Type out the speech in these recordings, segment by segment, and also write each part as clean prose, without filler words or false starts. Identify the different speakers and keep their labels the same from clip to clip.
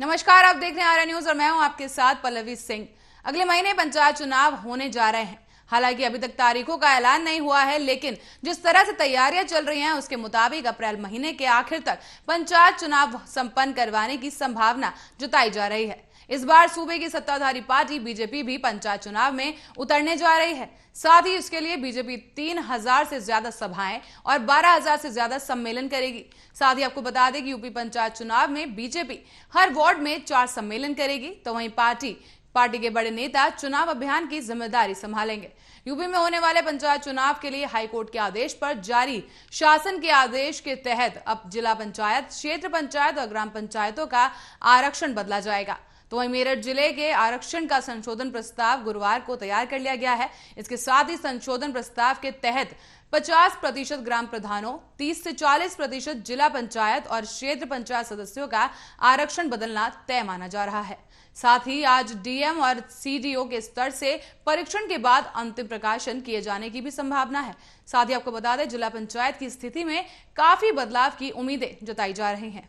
Speaker 1: नमस्कार, आप देख रहे हैं आर्या न्यूज और मैं हूं आपके साथ पल्लवी सिंह। अगले महीने पंचायत चुनाव होने जा रहे हैं। हालांकि अभी तक तारीखों का ऐलान नहीं हुआ है, लेकिन जिस तरह से तैयारियां चल रही हैं उसके मुताबिक अप्रैल महीने के आखिर तक पंचायत चुनाव संपन्न करवाने की संभावना जताई जा रही है। इस बार सूबे की सत्ताधारी पार्टी बीजेपी भी पंचायत चुनाव में उतरने जा रही है। साथ ही इसके लिए बीजेपी 3,000 से ज्यादा सभाएं और 12,000 से ज्यादा सम्मेलन करेगी। साथ ही आपको बता दें कि यूपी पंचायत चुनाव में बीजेपी हर वार्ड में 4 सम्मेलन करेगी, तो वहीं पार्टी के बड़े नेता चुनाव अभियान की जिम्मेदारी संभालेंगे। यूपी में होने वाले पंचायत चुनाव के लिए हाईकोर्ट के आदेश पर जारी शासन के आदेश के तहत अब जिला पंचायत, क्षेत्र पंचायत और ग्राम पंचायतों का आरक्षण बदला जाएगा। तो वहीं मेरठ जिले के आरक्षण का संशोधन प्रस्ताव गुरुवार को तैयार कर लिया गया है। इसके साथ ही संशोधन प्रस्ताव के तहत 50% ग्राम प्रधानों, 30 से 40% जिला पंचायत और क्षेत्र पंचायत सदस्यों का आरक्षण बदलना तय माना जा रहा है। साथ ही आज डीएम और सीडीओ के स्तर से परीक्षण के बाद अंतिम प्रकाशन किए जाने की भी संभावना है। साथ ही आपको बता दें, जिला पंचायत की स्थिति में काफी बदलाव की उम्मीदें जताई जा रही हैं।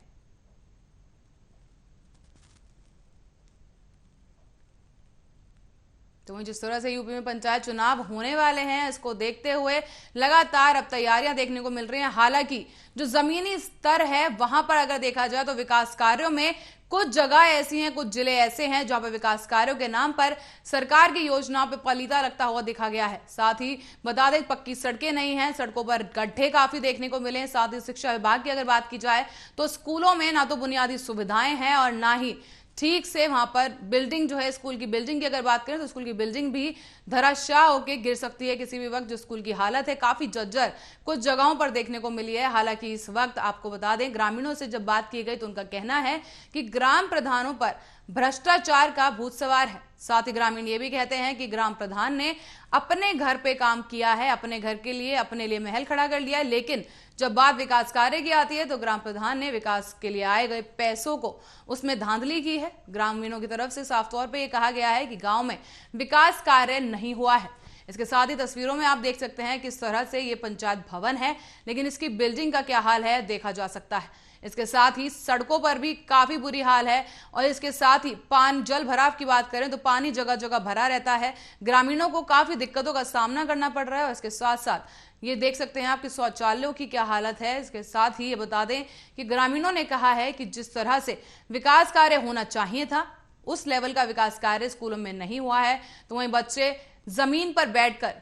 Speaker 1: तो जिस तरह से यूपी में पंचायत चुनाव होने वाले हैं, इसको देखते हुए लगातार अब तैयारियां देखने को मिल रही हैं। हालांकि जो जमीनी स्तर है वहां पर अगर देखा जाए तो विकास कार्यों में कुछ जगह ऐसी हैं, कुछ जिले ऐसे हैं जहां पर विकास कार्यों के नाम पर सरकार की योजनाओं पर पलीता लगता हुआ दिखा गया है। साथ ही बता दें, पक्की सड़कें नहीं हैं, सड़कों पर गड्ढे काफी देखने को मिले हैं। साथ ही शिक्षा विभाग की अगर बात की जाए तो स्कूलों में ना तो बुनियादी सुविधाएं हैं और ना ही ठीक से वहां पर बिल्डिंग जो है, स्कूल की बिल्डिंग की अगर बात करें तो स्कूल की बिल्डिंग भी धराशाह होकर गिर सकती है किसी भी वक्त। जो स्कूल की हालत है काफी जर्जर कुछ जगहों पर देखने को मिली है। हालांकि इस वक्त आपको बता दें, ग्रामीणों से जब बात की गई तो उनका कहना है कि ग्राम प्रधानों पर भ्रष्टाचार का भूत सवार है। साथ ही ग्रामीण ये भी कहते हैं कि ग्राम प्रधान ने अपने घर पे काम किया है, अपने घर के लिए अपने लिए महल खड़ा कर लिया है, लेकिन जब बात विकास कार्य की आती है तो ग्राम प्रधान ने विकास के लिए आए गए पैसों को उसमें धांधली की है। ग्रामीणों की तरफ से साफ तौर पे ये कहा गया है कि गांव में विकास कार्य नहीं हुआ है। इसके साथ ही तस्वीरों में आप देख सकते हैं किस तरह से ये पंचायत भवन है, लेकिन इसकी बिल्डिंग का क्या हाल है देखा जा सकता है। इसके साथ ही सड़कों पर भी काफी बुरी हाल है और इसके साथ ही जल भराव की बात करें तो पानी जगह जगह भरा रहता है। ग्रामीणों को काफी दिक्कतों का सामना करना पड़ रहा है और इसके साथ साथ ये देख सकते हैं आपके शौचालयों की क्या हालत है। इसके साथ ही ये बता दें कि ग्रामीणों ने कहा है कि जिस तरह से विकास कार्य होना चाहिए था उस लेवल का विकास कार्य स्कूलों में नहीं हुआ है। तो वहीं बच्चे जमीन पर बैठकर,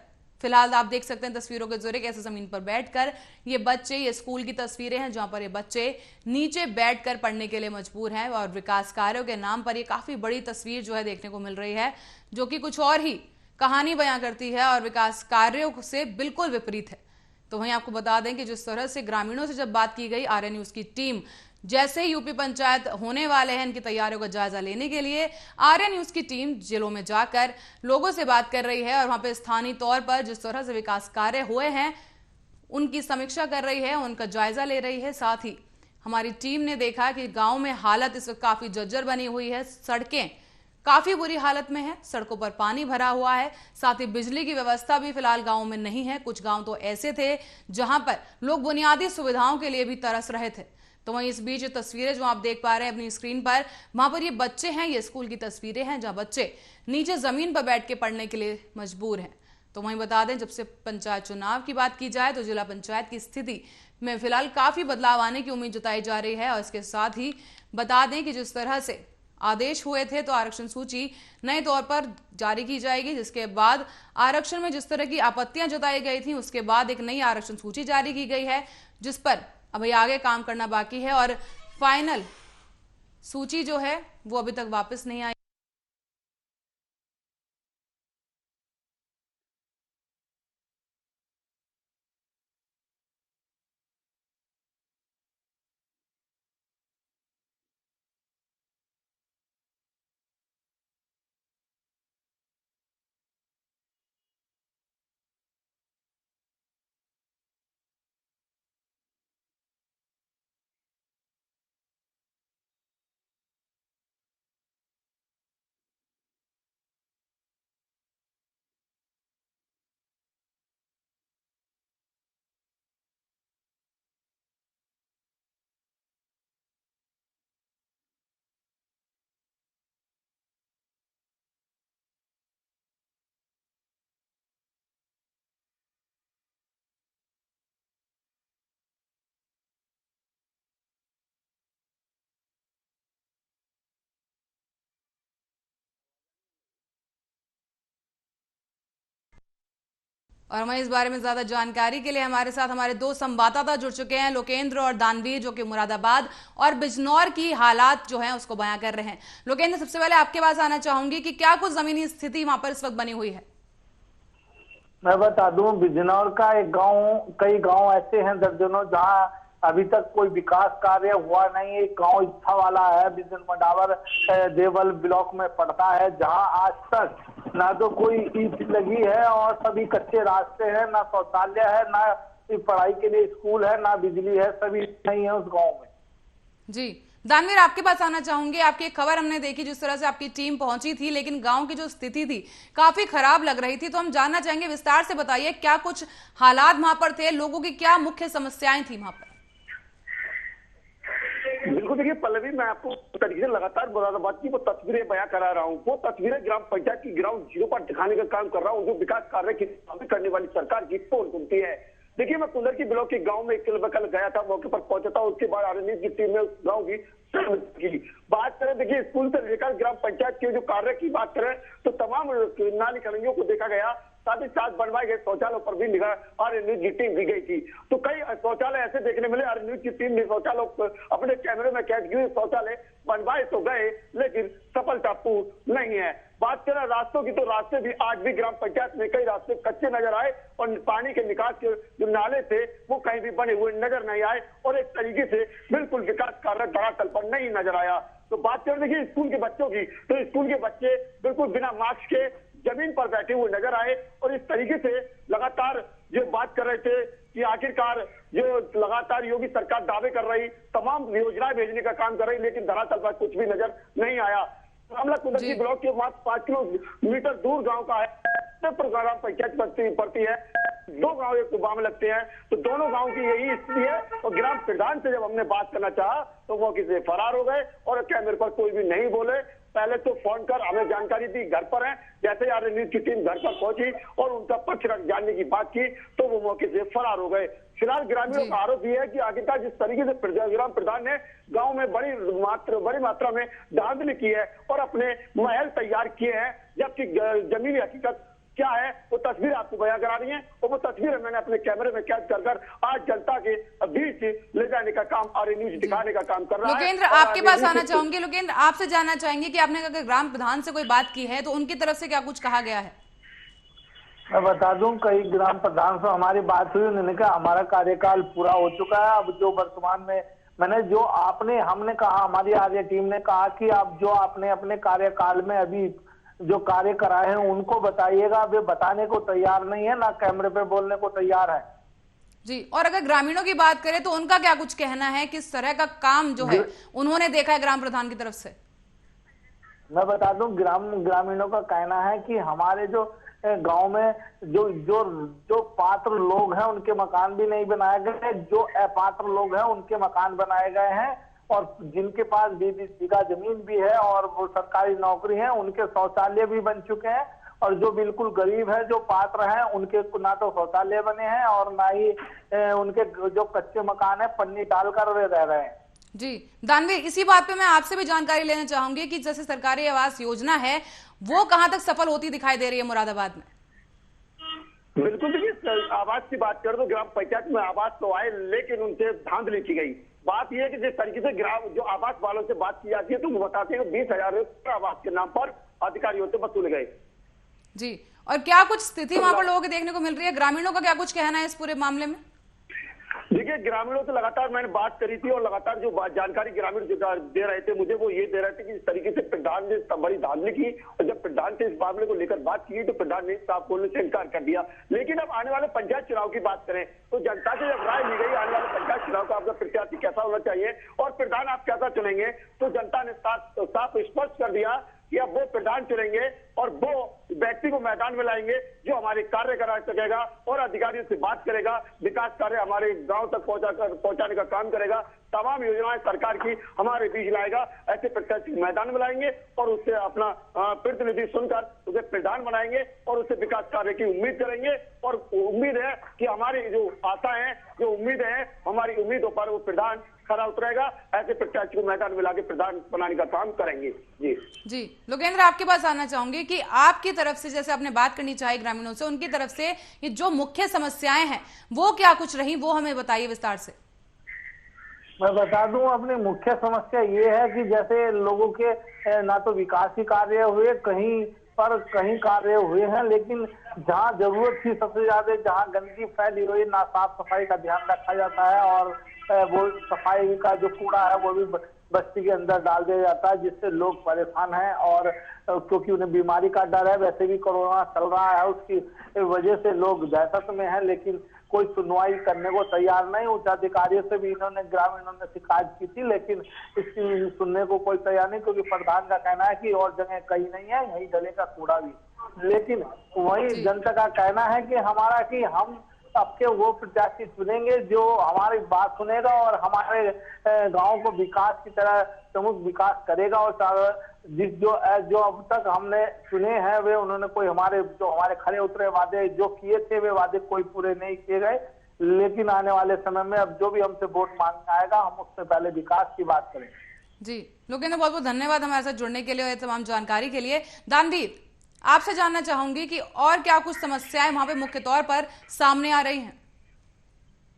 Speaker 1: फिलहाल आप देख सकते हैं तस्वीरों के जरिए कैसे जमीन पर बैठकर ये बच्चे, ये स्कूल की तस्वीरें हैं जहां पर ये बच्चे नीचे बैठकर पढ़ने के लिए मजबूर हैं और विकास कार्यों के नाम पर ये काफी बड़ी तस्वीर जो है देखने को मिल रही है, जो कि कुछ और ही कहानी बयां करती है और विकास कार्यों से बिल्कुल विपरीत है। तो वहीं आपको बता दें कि जिस तरह से ग्रामीणों से जब बात की गई, आर्या न्यूज की टीम जैसे ही यूपी पंचायत होने वाले हैं इनकी तैयारियों का जायजा लेने के लिए आर्या न्यूज की टीम जिलों में जाकर लोगों से बात कर रही है और वहां पे स्थानीय तौर पर जिस तरह से विकास कार्य हुए हैं उनकी समीक्षा कर रही है, उनका जायजा ले रही है। साथ ही हमारी टीम ने देखा कि गांव में हालत इस वक्त काफी जर्जर बनी हुई है, सड़कें काफी बुरी हालत में है, सड़कों पर पानी भरा हुआ है। साथ ही बिजली की व्यवस्था भी फिलहाल गांव में नहीं है। कुछ गांव तो ऐसे थे जहां पर लोग बुनियादी सुविधाओं के लिए भी तरस रहे थे। तो वहीं इस बीच तस्वीरें जो आप देख पा रहे हैं अपनी स्क्रीन पर, वहां पर ये बच्चे हैं, ये स्कूल की तस्वीरें हैं जहां बच्चे नीचे जमीन पर बैठ के पढ़ने के लिए मजबूर हैं। तो वहीं बता दें, जब से पंचायत चुनाव की बात की जाए तो जिला पंचायत की स्थिति में फिलहाल काफी बदलाव आने की उम्मीद जताई जा रही है। और इसके साथ ही बता दें कि जिस तरह से आदेश हुए थे तो आरक्षण सूची नए तौर पर जारी की जाएगी, जिसके बाद आरक्षण में जिस तरह की आपत्तियां जताई गई थी उसके बाद एक नई आरक्षण सूची जारी की गई है, जिस पर अभी आगे काम करना बाकी है और फाइनल सूची जो है वो अभी तक वापस नहीं आई। और हमें इस बारे में ज्यादा जानकारी के लिए हमारे साथ हमारे दो संवाददाता जुड़ चुके हैं, लोकेंद्र और दानवीर, जो कि मुरादाबाद और बिजनौर की हालात जो हैं उसको बयां कर रहे हैं। लोकेंद्र, सबसे पहले आपके पास आना चाहूंगी कि क्या कुछ जमीनी स्थिति वहां पर इस वक्त बनी हुई है।
Speaker 2: मैं बता दूं, बिजनौर का एक गांव, कई गांव ऐसे हैं दर्जनों जहां अभी तक कोई विकास कार्य हुआ नहीं। एक गांव इच्छा वाला है, बिजन मडावर देवल ब्लॉक में पड़ता है, जहां आज तक ना तो कोई ईंट लगी है और सभी कच्चे रास्ते हैं, ना शौचालय है, ना पढ़ाई के लिए स्कूल है, ना बिजली है, सभी नहीं है उस गाँव में।
Speaker 1: जी दानवीर, आपके पास आना चाहूंगी। आपकी एक खबर हमने देखी जिस तरह से आपकी टीम पहुंची थी, लेकिन गांव की जो स्थिति थी काफी खराब लग रही थी, तो हम जानना चाहेंगे, विस्तार से बताइए क्या कुछ हालात वहां पर थे, लोगों की क्या मुख्य समस्याएं थी वहां पर।
Speaker 3: बिल्कुल, देखिए पल्लवी, मैं आपको तरीके से लगातार मुरादाबाद की वो तस्वीरें बयां करा रहा हूँ। वो तस्वीरें ग्राम पंचायत की ग्राउंड जीरो पर दिखाने का काम कर रहा हूँ, जो विकास कार्य की करने वाली सरकार की पोल खुलती है। देखिए, मैं कुंदर की ब्लॉक के गांव में कल गया था, मौके पर पहुंचा था। उसके बाद आरएनयू की टीम ने उस गांव की बात करें, देखिए स्कूल से लेकर ग्राम पंचायत के जो कार्य की बात करें तो तमाम नालीकर्मियों को देखा गया, साथ ही साथ बनवाए गए शौचालयों पर भी निगाह आरएनयू की टीम भी गई थी। तो कई शौचालय ऐसे देखने मिले, आरएनयू की टीम ने शौचालय अपने कैमरे में कैद किए। शौचालय बनवाए तो गए, लेकिन सफलता पूर्ण नहीं है। बात करें रास्तों की, तो रास्ते भी आज भी ग्राम पंचायत में कई रास्ते कच्चे नजर आए और पानी के निकास के जो नाले थे वो कहीं भी बने हुए नजर नहीं आए और एक तरीके से बिल्कुल विकास कार्य धरातल पर नहीं नजर आया। तो बात करें देखिए स्कूल के बच्चों की, तो स्कूल के बच्चे बिल्कुल बिना मास्क के जमीन पर बैठे हुए नजर आए और इस तरीके से लगातार जो बात कर रहे थे कि आखिरकार जो लगातार योगी सरकार दावे कर रही, तमाम योजनाएं भेजने का काम कर रही, लेकिन धरातल पर कुछ भी नजर नहीं आया। मामला कुंदर की ब्लॉक के मात्र 5 किलोमीटर दूर गांव का है, ग्राम पंचायत पड़ती है। दो गांव एक कुबा में लगते हैं, तो दोनों गांव की यही स्थिति है। और ग्राम प्रधान से जब हमने बात करना चाहा तो वो किसी फरार हो गए और कैमरे पर कोई भी नहीं बोले। पहले तो फोन कर हमें जानकारी दी घर पर है, जैसे आरएनयू की टीम घर पर पहुंची और उनका पक्ष जानने की बात की तो वो मौके से फरार हो गए। फिलहाल ग्रामीणों का आरोप यह है कि आखिरकार जिस तरीके से ग्राम प्रधान ने गांव में बड़ी मात्रा में धांधली की है और अपने महल तैयार किए हैं, जबकि जमीनी हकीकत क्या है वो तस्वीर आपको बयां करा रही है और वो तस्वीर मैंने अपने कैमरे में कैद कर आज जनता के बीच ले जाने का काम आरएनयू दिखाने का काम कर रहा है।
Speaker 1: लोकेंद्र, आपके पास आना चाहूंगी। लोकेंद्र, आपसे जानना चाहेंगे कि आपने अगर ग्राम प्रधान से कोई बात की है तो उनकी तरफ से क्या कुछ कहा गया है।
Speaker 2: मैं बता दूं, कई ग्राम प्रधान से हमारी बात हुई, उन्होंने कहा हमारा कार्यकाल पूरा हो चुका है। अब जो वर्तमान में हमने कहा, हमारी आर्य टीम ने कहा कि अब जो आपने अपने कार्यकाल में अभी जो कार्य कराए हैं उनको बताइएगा। वे बताने को तैयार नहीं है, ना कैमरे पे बोलने को तैयार है।
Speaker 1: जी, और अगर ग्रामीणों की बात करें तो उनका क्या कुछ कहना है, किस तरह का काम जो है उन्होंने देखा है ग्राम प्रधान की तरफ से।
Speaker 2: मैं बता दूं, ग्रामीणों का कहना है कि हमारे जो गांव में जो जो जो पात्र लोग हैं उनके मकान भी नहीं बनाए गए, जो अपात्र लोग हैं उनके मकान बनाए गए हैं और जिनके पास 20 बीघा जमीन भी है और वो सरकारी नौकरी है उनके शौचालय भी बन चुके हैं। और जो बिल्कुल गरीब है, जो पात्र हैं, उनके ना तो शौचालय बने हैं और ना ही उनके जो कच्चे मकान है पन्नी डालकर वे रह रहे हैं।
Speaker 1: जी दानवीर, इसी बात पे मैं आपसे भी जानकारी लेना चाहूंगी कि जैसे सरकारी आवास योजना है वो कहां तक सफल होती दिखाई दे रही है मुरादाबाद में।
Speaker 3: बिल्कुल, देखिए आवास की बात करें तो ग्राम पंचायत में आवास तो आए, लेकिन उनसे धांधली की गई। बात यह है कि जिस तरीके से ग्राम जो आवास वालों से बात की जाती है तो वो बताते हैं 20,000 आवास के नाम पर अधिकारियों से वसूले गए।
Speaker 1: जी, और क्या कुछ स्थिति वहां पर लोगों की देखने को मिल रही है, ग्रामीणों का क्या कुछ कहना है इस पूरे मामले में।
Speaker 3: देखिए, ग्रामीणों से लगातार मैंने बात करी थी और लगातार जो जानकारी ग्रामीण जो दे रहे थे मुझे, वो ये दे रहे थे कि इस तरीके से प्रधान ने बड़ी धांधली की और जब प्रधान से इस मामले को लेकर बात की तो प्रधान ने साफ बोलने से इनकार कर दिया। लेकिन अब आने वाले पंचायत चुनाव की बात करें तो जनता से जब राय ली गई आने वाले पंचायत चुनाव का आपका प्रत्याशी कैसा होना चाहिए और प्रधान आप कैसा चुनेंगे, तो जनता ने साफ स्पष्ट कर दिया कि अब वो प्रधान चुनेंगे और वो व्यक्ति को मैदान में लाएंगे जो हमारे कार्य करा सकेगा और अधिकारियों से बात करेगा, विकास कार्य हमारे गांव तक पहुंचाने का काम करेगा, तमाम योजनाएं सरकार की हमारे बीच लाएगा। ऐसे प्रत्याशी मैदान में लाएंगे और उससे अपना प्रतिनिधि सुनकर उसे प्रधान बनाएंगे और उससे विकास कार्य की उम्मीद करेंगे। और उम्मीद है कि हमारी जो आशा है, जो उम्मीद है, हमारी उम्मीदों पर वो प्रधान खरा उतरेगा, ऐसे प्रत्याशी को मैदान में लाके प्रधान बनाने का काम करेंगे।
Speaker 1: जी लोकेंद्र, आपके पास आना चाहूंगी कि आपकी तरफ से, जैसे आपने बात करनी चाहिए ग्रामीणों से, उनकी तरफ से ये जो मुख्य समस्याएं हैं वो क्या कुछ रही, वो हमें बताइए विस्तार से।
Speaker 2: मैं बता दूं, अपनी मुख्य समस्या ये है कि जैसे लोगों के ना तो विकासी कार्य हुए, कहीं कार्य हुए हैं, लेकिन जहां जरूरत थी सबसे ज्यादा, जहां गंदगी फैली हुई, ना साफ सफाई का ध्यान रखा जाता है और वो सफाई का जो कूड़ा है वो भी बस्ती के अंदर डाल दिया जाता है, जिससे लोग परेशान हैं। और क्योंकि उन्हें बीमारी का डर है, वैसे भी कोरोना चल रहा है, उसकी वजह से लोग दहशत में हैं, लेकिन कोई सुनवाई करने को तैयार नहीं। उच्च अधिकारियों से भी ग्रामीणों ने शिकायत की थी, लेकिन इसकी सुनने को कोई तैयार नहीं, क्योंकि प्रधान का कहना है कि और जगह कहीं नहीं है, यही डलेगा कूड़ा भी। लेकिन वही जनता का कहना है कि हमारा कि हम आपके वो प्रत्याशी चुनेंगे जो हमारी बात सुनेगा और हमारे गांव को विकास की तरह प्रमुख विकास करेगा। और जो अब तक हमने सुने हैं वे उन्होंने कोई हमारे खरे उतरे वादे जो किए थे, वे वादे कोई पूरे नहीं किए गए। लेकिन आने वाले समय में अब जो भी हमसे वोट मांगने आएगा, हम उससे पहले विकास की बात करेंगे।
Speaker 1: जी लोकेंद्र, बहुत बहुत धन्यवाद हमारे साथ जुड़ने के लिए और तमाम जानकारी के लिए। दानदीप, आपसे जानना चाहूंगी कि और क्या कुछ समस्याएं वहां पे मुख्य तौर पर सामने आ रही हैं।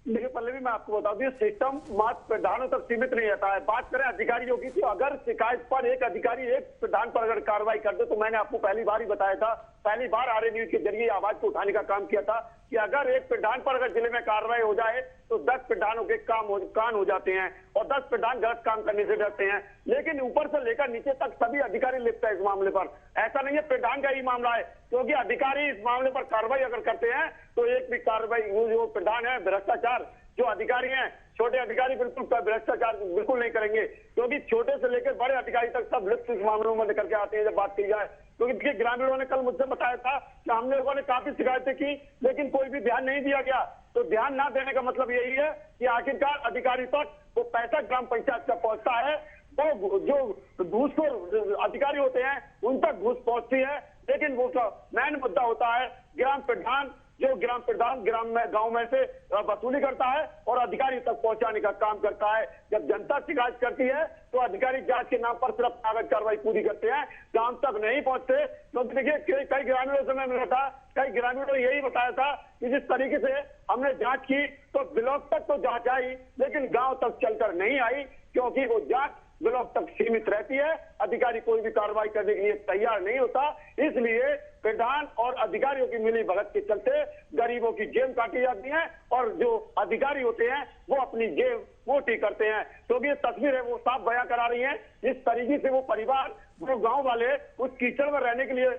Speaker 3: देखिए पल्लवी, मैं आपको बता दूं, सिस्टम मात्र प्रधानों तक सीमित नहीं रहता है। बात करें अधिकारियों की, तो अगर शिकायत पर एक अधिकारी एक प्रधान पर अगर कार्रवाई कर दे, तो मैंने आपको पहली बार ही बताया था, पहली बार आरए न्यूज के जरिए आवाज को उठाने का काम किया था कि अगर एक प्रधान पर अगर जिले में कार्रवाई हो जाए तो 10 प्रधानों के कान हो जाते हैं और 10 प्रधान गलत काम करने से डरते हैं। लेकिन ऊपर से लेकर नीचे तक सभी अधिकारी लिप्त है इस मामले पर। ऐसा नहीं है प्रधान का ही मामला है, क्योंकि अधिकारी इस मामले पर कार्रवाई अगर करते हैं तो एक भी कार्रवाई, जो प्रधान है भ्रष्टाचार, जो अधिकारी हैं छोटे अधिकारी बिल्कुल भ्रष्टाचार बिल्कुल नहीं करेंगे, क्योंकि छोटे से लेकर बड़े अधिकारी तक सब लिप्त इस मामलों में निकल के आते हैं जब बात की जाए। क्योंकि देखिए ग्रामीणों ने कल मुझसे बताया था कि हमने लोगों ने काफी शिकायतें की, लेकिन कोई भी ध्यान नहीं दिया गया। तो ध्यान ना देने का मतलब यही है कि आखिरकार अधिकारी तक वो पैसा ग्राम पंचायत तक पहुंचता है, वो जो घूसखोर अधिकारी होते हैं उन तक घूस पहुंचती है। लेकिन वो मेन मुद्दा होता है ग्राम प्रधान, जो ग्राम प्रधान गांव में से वसूली करता है और अधिकारी तक पहुंचाने का काम करता है। जब जनता शिकायत करती है तो अधिकारी जांच के नाम पर सिर्फ कागज कार्रवाई पूरी करते हैं, गांव तक नहीं पहुंचते। तो देखिए कई ग्रामीणों से मैं मिला था, कई ग्रामीणों ने यही बताया था कि जिस तरीके से हमने जांच की तो ब्लॉक तक तो जांच आई, लेकिन गांव तक चलकर नहीं आई, क्योंकि वो जांच ब्लॉक तक सीमित रहती है, अधिकारी कोई भी कार्रवाई करने के लिए तैयार नहीं होता। इसलिए प्रधान और अधिकारियों की मिली भगत के चलते गरीबों की जेब काटी जाती है और जो अधिकारी होते हैं वो अपनी जेब मोटी करते हैं। तो ये तस्वीर है वो साफ बयां करा रही है, जिस तरीके से वो परिवार, वो गांव वाले उस कीचड़ में रहने के लिए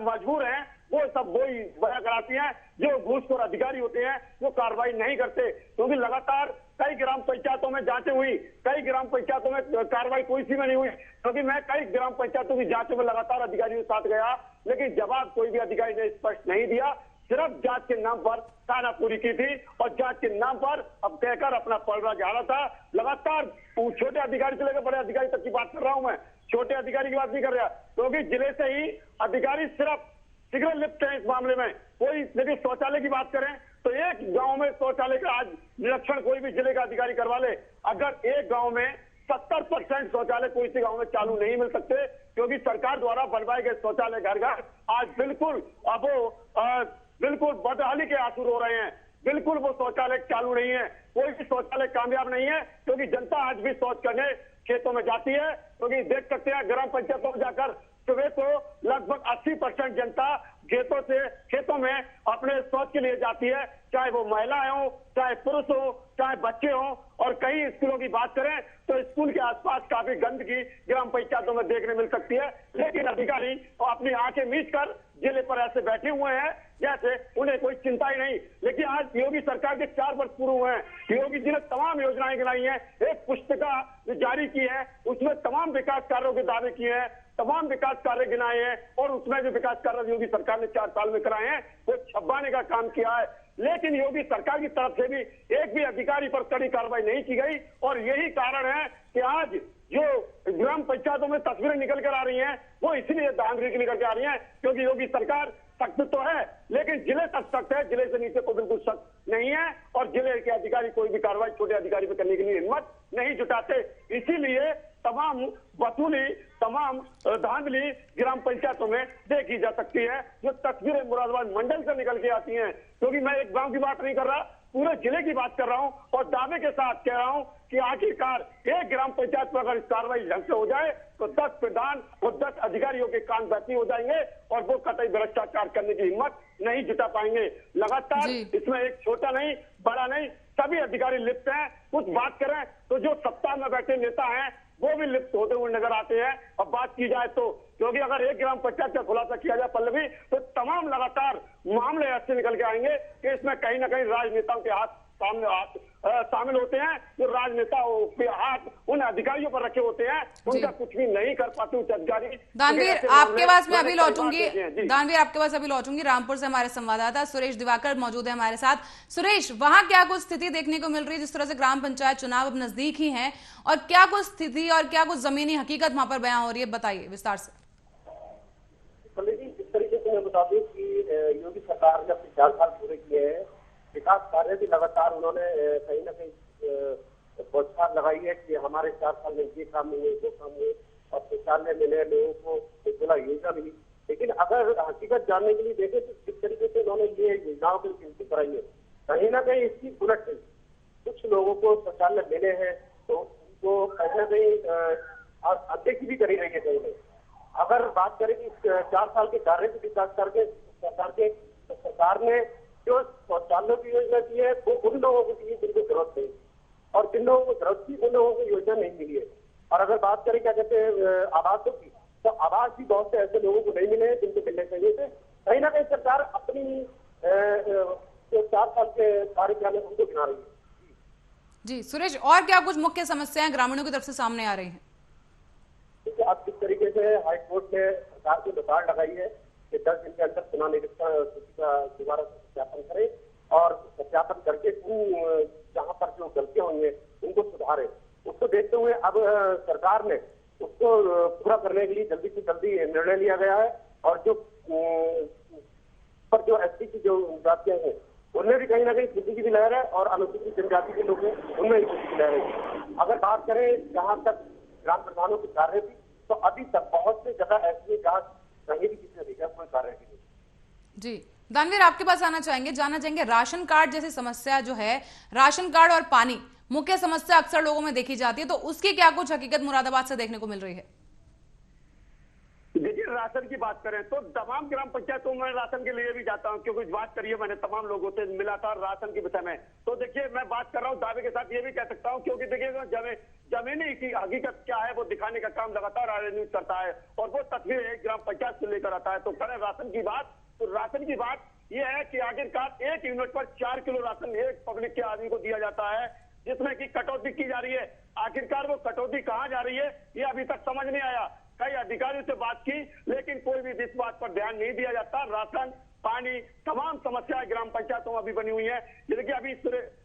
Speaker 3: मजबूर हैं, वो सब वही बयां कराती हैं। जो घूसखोर अधिकारी होते हैं वो कार्रवाई नहीं करते, क्योंकि लगातार कई ग्राम पंचायतों में जांचें हुई, कई ग्राम पंचायतों में कार्रवाई कोई सी में नहीं हुई, क्योंकि मैं कई ग्राम पंचायतों की जांचों में लगातार अधिकारियों के साथ गया, लेकिन जवाब कोई भी अधिकारी ने स्पष्ट नहीं दिया। सिर्फ जांच के नाम पर खानापूरी की थी और जांच के नाम पर अब कहकर अपना पलड़ा झाड़ा था। लगातार छोटे अधिकारी से लेकर बड़े अधिकारी तक की बात कर रहा हूं मैं, छोटे अधिकारी की बात नहीं कर रहा, क्योंकि जिले से ही अधिकारी सिर्फ सिगरेट लिप्त है इस मामले में। कोई देखिए शौचालय की बात करें तो एक गांव में शौचालय का आज निरीक्षण कोई भी जिले का अधिकारी करवा ले, अगर एक गांव में 70% शौचालय कोई सी गांव में चालू नहीं मिल सकते, क्योंकि सरकार द्वारा बनवाए गए शौचालय घर घर आज बिल्कुल अब बिल्कुल बदहाली के आंसू रो रहे हैं। बिल्कुल वो शौचालय चालू नहीं है, कोई भी शौचालय कामयाब नहीं है, क्योंकि जनता आज भी शौच करने खेतों में जाती है। क्योंकि देख सकते हैं ग्राम पंचायतों में जाकर सुबह तो लगभग 80% जनता खेतों में अपने शौच के लिए जाती है, चाहे वो महिलाएं हो, चाहे पुरुष हो, चाहे बच्चे हो। और कई स्कूलों की बात करें तो स्कूल के आसपास काफी गंदगी ग्राम पंचायतों में देखने मिल सकती है, लेकिन अधिकारी अपनी आंखें मीच कर जिले पर ऐसे बैठे हुए हैं जैसे उन्हें कोई चिंता ही नहीं। लेकिन आज योगी सरकार के 4 वर्ष पूरे हुए हैं, योगी जी ने तमाम योजनाएं गिनाई हैं, एक पुस्तिका जारी की है, उसमें तमाम विकास कार्यों के दावे किए हैं, तमाम विकास कार्य गिनाए हैं, और उसमें जो विकास कार्य योगी सरकार ने 4 साल में कराए हैं वो छपाने का काम किया है। लेकिन योगी सरकार की तरफ से भी एक भी अधिकारी पर कड़ी कार्रवाई नहीं की गई, और यही कारण है कि आज जो ग्राम पंचायतों में तस्वीरें निकल कर आ रही हैं वो इसलिए धांधली निकल के आ रही हैं, क्योंकि योगी सरकार सख्त तो है, लेकिन जिले तक सख्त है, जिले से नीचे को बिल्कुल सख्त नहीं है। और जिले के अधिकारी कोई भी कार्रवाई छोटे अधिकारी पे करने के लिए हिम्मत नहीं जुटाते। इसीलिए तमाम वसूली, तमाम धांधली ग्राम पंचायतों में देखी जा सकती है। जो तस्वीरें मुरादाबाद मंडल से निकल के आती हैं, क्योंकि मैं एक गांव की बात नहीं कर रहा, पूरे जिले की बात कर रहा हूं और दावे के साथ कह रहा हूं कि आखिरकार एक ग्राम पंचायत पर अगर कार्रवाई ढंग से हो जाए तो 10 प्रधान और 10 अधिकारियों के कान बैठी हो जाएंगे और वो कतई भ्रष्टाचार करने की हिम्मत नहीं जुटा पाएंगे। लगातार इसमें एक छोटा नहीं, बड़ा नहीं, सभी अधिकारी लिप्त हैं। कुछ बात करें तो जो सत्ता में बैठे नेता हैं वो भी लिप्त होते हुए नजर आते हैं। और बात की जाए तो, क्योंकि अगर एक ग्राम पंचायत का खुलासा किया जाए पल्लवी, तो तमाम लगातार मामले ऐसे निकल के आएंगे कि इसमें कहीं ना कहीं राजनेताओं के हाथ शामिल होते हैं। जो राजनेताओं के हाथ उन अधिकारियों पर रखे होते हैं, उनका कुछ भी नहीं कर पाते उच्च अधिकारी।
Speaker 1: दानवीर आपके पास मैं अभी लौटूंगी, दानवीर आपके पास अभी लौटूंगी। रामपुर से हमारे संवाददाता सुरेश दिवाकर मौजूद है हमारे साथ। सुरेश, वहां क्या कुछ स्थिति देखने को मिल रही है, जिस तरह से ग्राम पंचायत चुनाव अब नजदीक ही है, और क्या कुछ स्थिति और क्या कुछ जमीनी हकीकत वहां पर बयां हो रही है, बताइए विस्तार से।
Speaker 4: इस तरीके से मैं बता दूं कि योगी सरकार ने अपने 4 साल पूरे किए हैं, विकास कार्य भी लगातार उन्होंने कहीं ना कहीं प्रोत्साहन लगाई है कि हमारे 4 साल में ये काम हुए, वो काम हुए, और शौचालय मिले, लोगों को उज्ज्वला योजना मिली। लेकिन अगर हकीकत जानने के लिए देखें तो किस तरीके से उन्होंने ये योजनाओं की गिनती कराई है, कहीं ना कहीं इसकी उलट है। कुछ लोगों को शौचालय मिले हैं तो उनको कहीं ना कहीं अनदेखी भी करी रही है कहीं नहीं। अगर बात करें कि 4 साल के कार्य की विकास करके सरकार ने जो शौचालयों की योजना की है वो उन लोगों को दी जिनको जरूरत नहीं, और जिन लोगों को जरूरत थी उन लोगों को योजना नहीं मिली है। और अगर बात करें क्या कहते हैं आवासों की, तो आवास भी बहुत से ऐसे लोगों को नहीं मिले हैं जिनको मिलने चाहिए थे। कहीं ना कहीं सरकार अपनी जो 4 साल के कार्यकाल है उनको गिना रही है।
Speaker 1: जी सुरेश, और क्या कुछ मुख्य समस्याएं ग्रामीणों की तरफ से सामने आ रही हैं?
Speaker 4: अब किस तरीके से हाईकोर्ट ने सरकार को दबाव लगाई है कि 10 दिन के अंदर चुनाव निरीक्षण सूची का दोबारा सत्यापन करे और सत्यापन करके जहां पर जो गलतियां हुई है उनको सुधारे। उसको देखते हुए अब सरकार ने उसको पूरा करने के लिए जल्दी से जल्दी निर्णय लिया गया है। और जो पर जो एसटी की जो जातियां हैं उनमें भी कहीं ना कहीं खुशी की भी लहर है, और अनुसूचित जनजाति के लोग हैं उनमें भी खुशी की लहर है। अगर बात करें जहां तक ग्राम प्रधानों की कार्य थी, तो अभी तक बहुत से जगह ऐसी जहाँ कहीं भी किसी ने देखा कोई कार्य नहीं।
Speaker 1: जी दानवीर, आपके पास आना चाहेंगे राशन कार्ड जैसी समस्या जो है, राशन कार्ड और पानी मुख्य समस्या अक्सर लोगों में देखी जाती है, तो उसकी क्या कुछ हकीकत मुरादाबाद से देखने को मिल रही है?
Speaker 3: देखिए, राशन की बात करें तो तमाम ग्राम पंचायतों में राशन के लिए भी जाता हूं, क्योंकि बात करिए मैंने तमाम लोगों से मिला था राशन के विषय में। तो देखिए, मैं बात कर रहा हूं दावे के साथ ये भी कह सकता हूं, क्योंकि देखिए जमीनी की हकीकत क्या है वो दिखाने का काम लगातार न्यूज करता है, और वो तस्वीर एक ग्राम पंचायत से लेकर आता है। तो करें राशन की बात, तो राशन की बात यह है कि आखिरकार 1 यूनिट पर 4 किलो राशन एक पब्लिक के आदमी को दिया जाता है, जिसमें की कटौती की जा रही है। आखिरकार वो कटौती कहां जा रही है ये अभी तक समझ नहीं आया। कई अधिकारियों से बात की, लेकिन कोई भी इस बात पर ध्यान नहीं दिया जाता। राशन, पानी, तमाम समस्याएं ग्राम पंचायतों में अभी बनी हुई है। जैसे कि अभी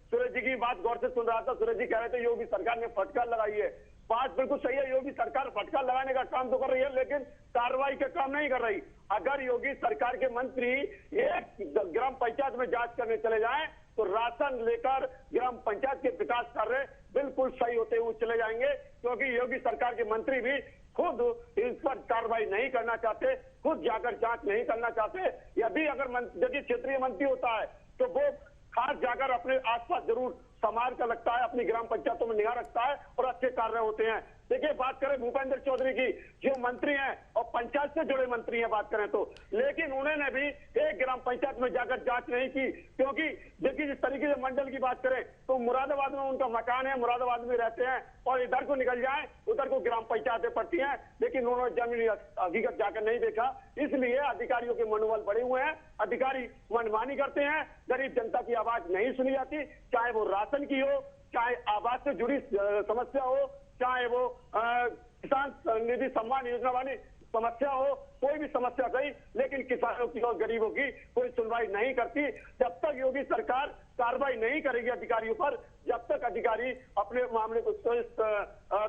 Speaker 3: सूरज जी की बात गौर से सुन रहा था, सूरज जी कह रहे थे योगी सरकार ने फटकार लगाई है। बात बिल्कुल सही है, योगी सरकार फटकार लगाने का काम तो कर रही है, लेकिन कार्रवाई का काम नहीं कर रही। अगर योगी सरकार के मंत्री एक ग्राम पंचायत में जांच करने चले जाएं, तो राशन लेकर ग्राम पंचायत के विकास कार्य बिल्कुल सही होते हुए चले जाएंगे, क्योंकि योगी सरकार के मंत्री भी खुद इस पर कार्रवाई नहीं करना चाहते, खुद जाकर जांच नहीं करना चाहते। यदि अगर क्षेत्रीय मंत्री होता है तो वो खास जाकर अपने आसपास जरूर समार का लगता है, अपनी ग्राम पंचायतों में निगाह रखता है और अच्छे कार्य होते हैं। देखिए, बात करें भूपेंद्र चौधरी की, जो मंत्री हैं और पंचायत से जुड़े मंत्री हैं बात करें तो, लेकिन उन्होंने भी एक ग्राम पंचायत में जाकर जांच नहीं की, क्योंकि देखिए जिस तरीके से मंडल की बात करें तो मुरादाबाद में उनका मकान है, मुरादाबाद में रहते हैं, और इधर को निकल जाए उधर को ग्राम पंचायतें पड़ती हैं, लेकिन उन्होंने जमीनी हकीकत जाकर नहीं देखा। इसलिए अधिकारियों के मनोबल बढ़े हुए हैं, अधिकारी मनमानी करते हैं, गरीब जनता की आवाज नहीं सुनी जाती, चाहे वो राशन की हो, चाहे आवास से जुड़ी समस्या हो, चाहे वो किसान निधि सम्मान योजना वाली समस्या हो, कोई भी समस्या सही, लेकिन किसानों की और गरीबों की कोई सुनवाई नहीं करती। जब तक योगी सरकार कार्रवाई नहीं करेगी अधिकारियों पर, जब तक अधिकारी अपने मामले को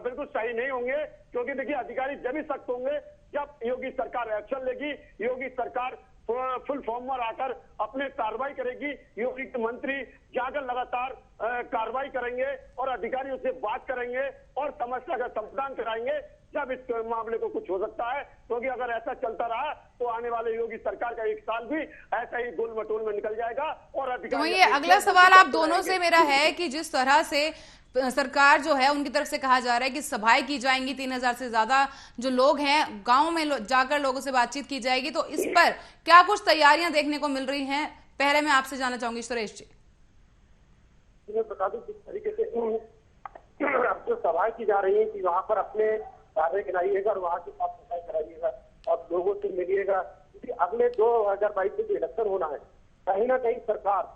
Speaker 3: बिल्कुल सही नहीं होंगे, क्योंकि देखिए अधिकारी जब भी सख्त होंगे जब योगी सरकार एक्शन लेगी, योगी सरकार फुल फॉर्म में आकर अपने कार्रवाई करेगी। योगी के मंत्री जाकर लगातार कार्रवाई करेंगे और अधिकारियों से बात करेंगे और समस्या का समाधान कराएंगे। जब इस मामले को कुछ हो सकता है, क्योंकि अगर ऐसा चलता रहा तो आने वाले योगी सरकार का 1 साल भी ऐसा ही गोल मटोल में निकल जाएगा। और
Speaker 1: तो ये अगला सवाल आप दोनों से मेरा है कि जिस तरह से सरकार जो है उनकी तरफ से कहा जा रहा है कि सभाएं की जाएंगी, 3000 से ज्यादा जो लोग हैं गांव में जाकर लोगों से बातचीत की जाएगी, तो इस पर क्या कुछ तैयारियां देखने को मिल रही हैं? पहले मैं आपसे जानना चाहूंगी सुरेश जी।
Speaker 4: मैं बता दूं किस तरीके से अब जो सभाएं की जा रही है कि वहां पर अपने कार्य कराइएगा और वहां की साफ सफाई कराइएगा और लोगों से मिलिएगा, क्योंकि अगले 2022 में जो इलेक्शन होना है, कहीं ना कहीं सरकार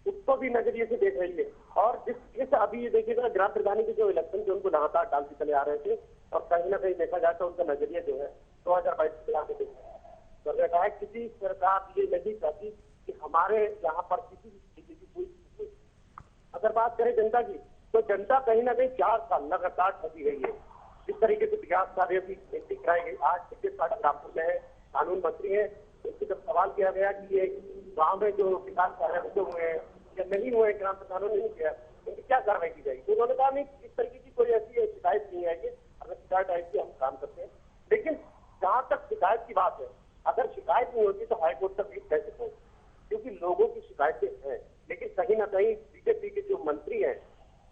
Speaker 4: उसको भी नजरिए से देख रही है। और जिस अभी ये देखिएगा ग्राम प्रधानी के जो इलेक्शन थे उनको लगातार डालते चले आ रहे थे और कहीं ना कहीं देखा जाए तो उनका नजरिया जो है 2022 के आगे देखा तो कहा है किसी सरकार ये नहीं चाहती कि हमारे यहाँ पर किसी भी तरीके की कोई। अगर बात करें जनता की, तो जनता कहीं ना कहीं 4 साल लगातार ठगी गई है। जिस तरीके से विकास कार्य भी कराई गई, आज पिछले 60 रामपुर में है, कानून मंत्री है, उससे जब सवाल किया गया कि ये गाँव में जो विकास कार्य हुए हैं या नहीं हुए, ग्राम प्रधानों ने नहीं किया, उनकी क्या कार्रवाई की जाएगी? तो उन्होंने कहा नहीं, इस तरीके की कोई ऐसी शिकायत नहीं आएगी। अगर शिकायत आएगी हम काम करते हैं, लेकिन जहाँ तक शिकायत की बात है, अगर शिकायत नहीं होती तो हाईकोर्ट तक भी कैसे पहुंचे, क्योंकि लोगों की शिकायतें हैं। लेकिन कहीं ना कहीं बीजेपी के जो मंत्री हैं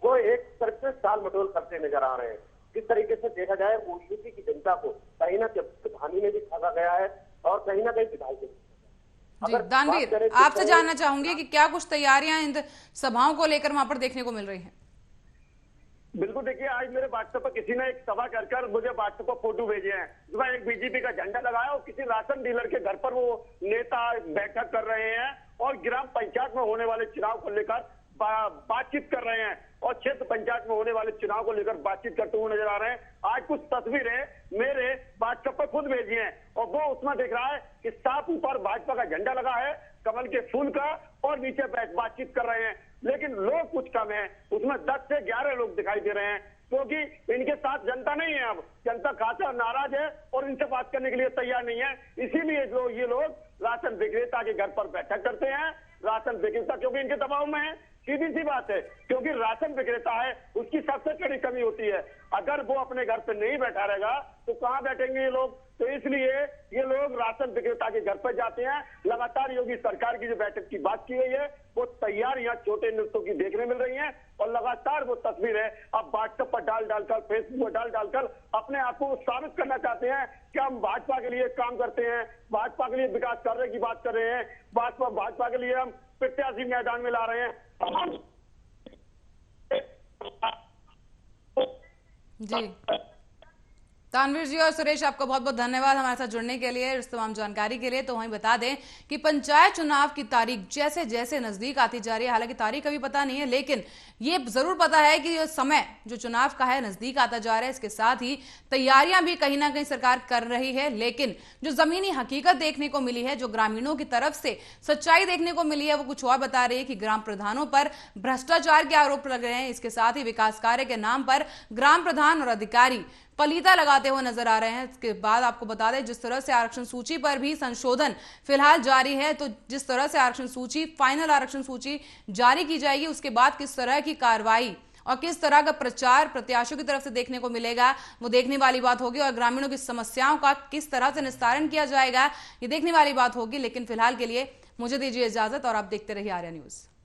Speaker 4: वो एक तरह से टाल मटोल करते नजर आ रहे हैं। जिस तरीके से देखा जाए वो यूपी की जनता को कहीं ना कहीं धानी में भी ठगा गया है और कहीं ना कहीं विधायक।
Speaker 1: जी दानवीर, आपसे जानना चाहूंगी कि क्या कुछ तैयारियां इन सभाओं को लेकर वहां पर देखने को मिल रही हैं?
Speaker 3: बिल्कुल, देखिए आज मेरे व्हाट्सएप पर किसी ने एक सभा कर मुझे व्हाट्सएप पर फोटो भेजे हैं जिसमें एक बीजेपी का झंडा लगाया और किसी राशन डीलर के घर पर वो नेता बैठक कर रहे हैं और ग्राम पंचायत में होने वाले चुनाव को लेकर बातचीत कर रहे हैं और क्षेत्र पंचायत में होने वाले चुनाव को लेकर बातचीत करते हुए नजर आ रहे हैं। आज कुछ तस्वीरें मेरे व्हाट्सएप पर खुद भेजी हैं और वो उसमें देख रहा है कि साफ ऊपर भाजपा का झंडा लगा है कमल के फूल का और नीचे बातचीत कर रहे हैं, लेकिन लोग कुछ कम है, उसमें 10 से 11 लोग दिखाई दे रहे हैं, क्योंकि इनके साथ जनता नहीं है। अब जनता खासा नाराज है और इनसे बात करने के लिए तैयार नहीं है। इसीलिए ये लोग राशन विक्रेता के घर पर बैठक करते हैं। राशन विक्रेता क्योंकि इनके दबाव में है, सीधी सी बात है, क्योंकि राशन विक्रेता है उसकी सबसे बड़ी कमी होती है। अगर वो अपने घर पे नहीं बैठा रहेगा तो कहाँ बैठेंगे ये लोग? तो इसलिए ये लोग राशन विक्रेता के घर पर जाते हैं। लगातार योगी सरकार की जो बैठक की बात की गई है वो तैयारियां छोटे नृत्यों की देखने मिल रही हैं और लगातार वो तस्वीरें अब व्हाट्सएप पर डालकर फेसबुक पर डालकर अपने आप को साबित करना चाहते हैं कि हम भाजपा के लिए काम करते हैं, भाजपा के लिए विकास कार्य की बात कर रहे हैं, भाजपा के लिए हम प्रत्याशी मैदान में ला रहे हैं।
Speaker 1: जी तानवीर जी और सुरेश, आपका बहुत बहुत धन्यवाद हमारे साथ जुड़ने के लिए, इस तमाम जानकारी के लिए। तो वहीं बता दें कि पंचायत चुनाव की तारीख जैसे जैसे नजदीक आती जा रही है, हालांकि तारीख अभी पता नहीं है, लेकिन ये जरूर पता है कि ये समय जो चुनाव का है नजदीक आता जा रहा है। इसके साथ ही तैयारियां भी कहीं ना कहीं सरकार कर रही है, लेकिन जो जमीनी हकीकत देखने को मिली है, जो ग्रामीणों की तरफ से सच्चाई देखने को मिली है, वो कुछ और बता रही है कि ग्राम प्रधानों पर भ्रष्टाचार के आरोप लग रहे हैं। इसके साथ ही विकास कार्य के नाम पर ग्राम प्रधान और अधिकारी पलीता लगाते हुए नजर आ रहे हैं। इसके बाद आपको बता दें जिस तरह से आरक्षण सूची पर भी संशोधन फिलहाल जारी है, तो जिस तरह से आरक्षण सूची फाइनल आरक्षण सूची जारी की जाएगी उसके बाद किस तरह की कार्रवाई और किस तरह का प्रचार प्रत्याशियों की तरफ से देखने को मिलेगा वो देखने वाली बात होगी और ग्रामीणों की समस्याओं का किस तरह से निस्तारण किया जाएगा ये देखने वाली बात होगी। लेकिन फिलहाल के लिए मुझे दीजिए इजाजत और आप देखते रहिए आर्या न्यूज।